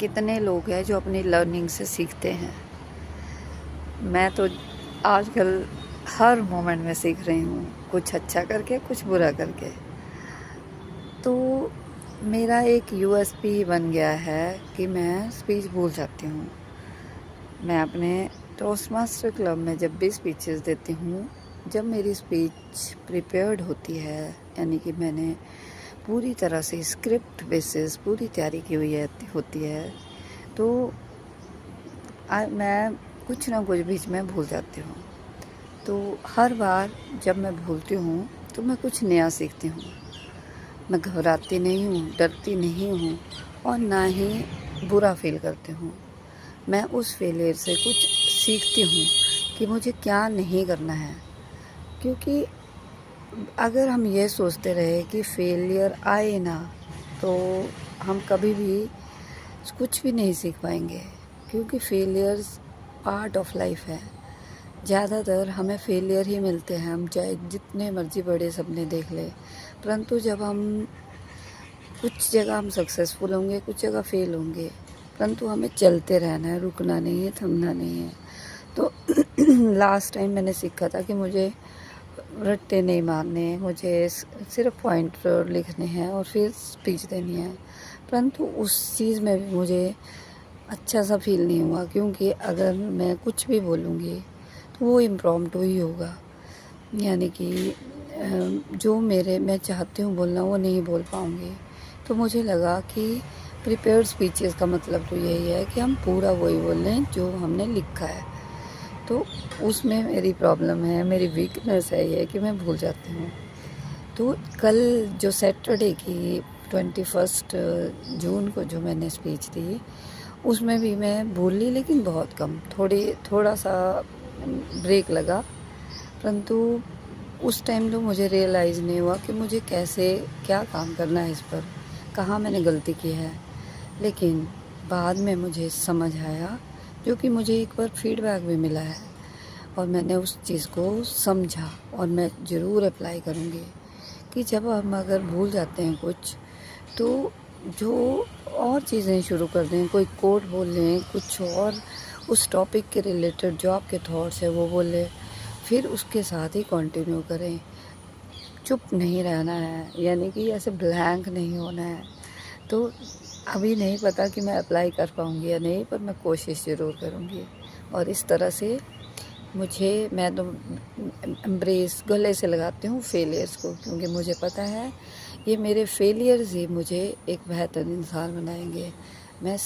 कितने लोग हैं जो अपनी लर्निंग से सीखते हैं। मैं तो आजकल हर मोमेंट में सीख रही हूँ, कुछ अच्छा करके कुछ बुरा करके। तो मेरा एक यूएसपी बन गया है कि मैं स्पीच भूल जाती हूँ। मैं अपने टोस्ट मास्टर क्लब में जब भी स्पीचेस देती हूँ, जब मेरी स्पीच प्रिपेयर्ड होती है, यानी कि मैंने पूरी तरह से स्क्रिप्ट बेसिस पूरी तैयारी की हुई होती है, तो मैं कुछ ना कुछ बीच में भूल जाती हूँ। तो हर बार जब मैं भूलती हूँ तो मैं कुछ नया सीखती हूँ। मैं घबराती नहीं हूँ, डरती नहीं हूँ और ना ही बुरा फील करती हूँ। मैं उस फेलियर से कुछ सीखती हूँ कि मुझे क्या नहीं करना है। क्योंकि अगर हम ये सोचते रहे कि फेलियर आए ना, तो हम कभी भी कुछ भी नहीं सीख पाएंगे। क्योंकि फेलियर्स पार्ट ऑफ लाइफ है। ज़्यादातर हमें फेलियर ही मिलते हैं, हम चाहे जितने मर्जी बड़े सपने देख लें, परंतु जब हम कुछ जगह हम सक्सेसफुल होंगे, कुछ जगह फेल होंगे, परंतु हमें चलते रहना है, रुकना नहीं है, थमना नहीं है। तो लास्ट टाइम मैंने सीखा था कि मुझे रट्टे नहीं मारने, मुझे सिर्फ पॉइंट लिखने हैं और फिर स्पीच देनी है। परंतु उस चीज़ में भी मुझे अच्छा सा फील नहीं हुआ, क्योंकि अगर मैं कुछ भी बोलूँगी तो वो इम्प्रॉम्प्टू ही होगा। यानी कि जो मैं चाहती हूँ बोलना वो नहीं बोल पाऊँगी। तो मुझे लगा कि प्रिपेयर्ड स्पीचेस का मतलब तो यही है कि हम पूरा वही बोल लें जो हमने लिखा है। तो उसमें मेरी प्रॉब्लम है, मेरी वीकनेस है ये कि मैं भूल जाती हूँ। तो कल जो सैटरडे की 21 जून को जो मैंने स्पीच दी, उसमें भी मैं भूली, लेकिन बहुत कम, थोड़ा सा ब्रेक लगा। परंतु उस टाइम तो मुझे रियलाइज़ नहीं हुआ कि मुझे कैसे क्या काम करना है, इस पर कहाँ मैंने गलती की है। लेकिन बाद में मुझे समझ आया, जो कि मुझे एक बार फीडबैक भी मिला है और मैंने उस चीज़ को समझा और मैं ज़रूर अप्लाई करूँगी कि जब हम अगर भूल जाते हैं कुछ, तो जो और चीज़ें शुरू कर दें, कोई कोट बोल लें, कुछ और उस टॉपिक के रिलेटेड जो आपके थॉट्स है वो बोलें, फिर उसके साथ ही कंटिन्यू करें। चुप नहीं रहना है, यानी कि ऐसे ब्लैंक नहीं होना है। तो अभी नहीं पता कि मैं अप्लाई कर पाऊँगी या नहीं, पर मैं कोशिश ज़रूर करूँगी। और इस तरह से मैं तो एम्ब्रेस गले से लगाती हूँ फेलियर्स को, क्योंकि मुझे पता है ये मेरे फेलियर्स ही मुझे एक बेहतर इंसान बनाएंगे। मैं